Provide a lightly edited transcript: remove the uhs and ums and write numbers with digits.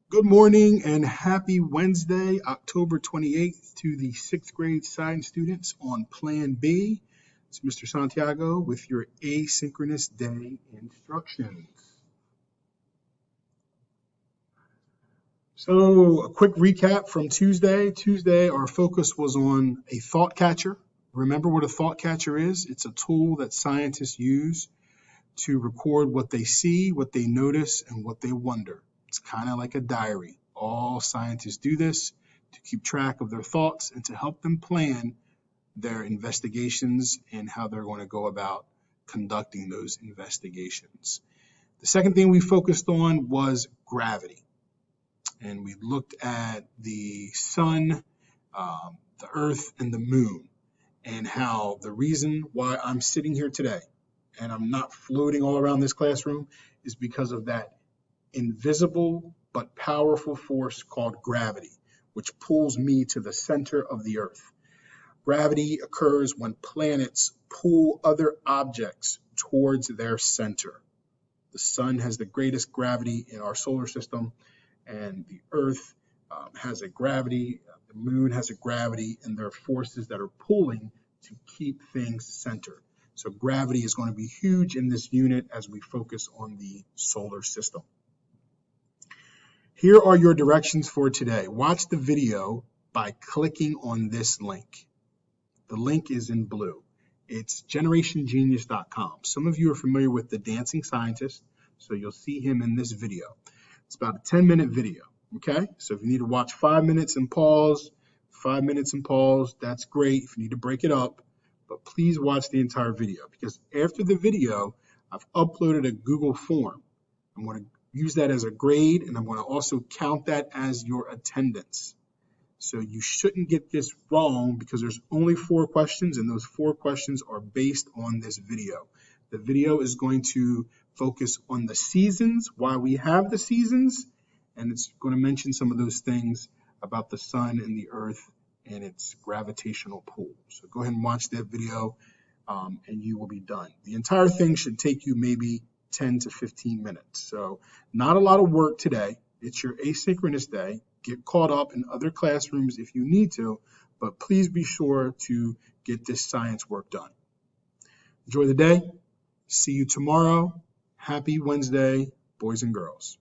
Good morning and happy Wednesday, October 28th to the sixth grade science students on Plan B. It's Mr. Santiago with your asynchronous day instructions. So a quick recap from Tuesday. Tuesday, our focus was on a thought catcher. Remember what a thought catcher is? It's a tool that scientists use to record what they see, what they notice, and what they wonder. It's kind of like a diary. All scientists do this to keep track of their thoughts and to help them plan their investigations and how they're going to go about conducting those investigations. The second thing we focused on was gravity. And we looked at the sun, the earth, and the moon, and how the reason why I'm sitting here today and I'm not floating all around this classroom is because of that invisible but powerful force called gravity, which pulls me to the center of the earth. Gravity occurs when planets pull other objects towards their center. The sun has the greatest gravity in our solar system, and the earth has a gravity, the moon has a gravity, and there are forces that are pulling to keep things centered. So gravity is going to be huge in this unit as we focus on the solar system. Here are your directions for today. Watch the video by clicking on this link. The link is in blue. It's generationgenius.com. Some of you are familiar with the dancing scientist, so you'll see him in this video. It's about a 10-minute video, okay? So if you need to watch 5 minutes and pause, 5 minutes and pause, that's great. If you need to break it up, but please watch the entire video, because after the video, I've uploaded a Google form. I'm going to use that as a grade, and I'm going to also count that as your attendance. So you shouldn't get this wrong because there's only 4 questions, and those 4 questions are based on this video. The video is going to focus on the seasons, why we have the seasons, and it's going to mention some of those things about the sun and the earth and its gravitational pull. So go ahead and watch that video, and you will be done. The entire thing should take you maybe 10 to 15 minutes. So not a lot of work today. It's your asynchronous day. Get caught up in other classrooms if you need to, but please be sure to get this science work done. Enjoy the day. See you tomorrow. Happy Wednesday, boys and girls.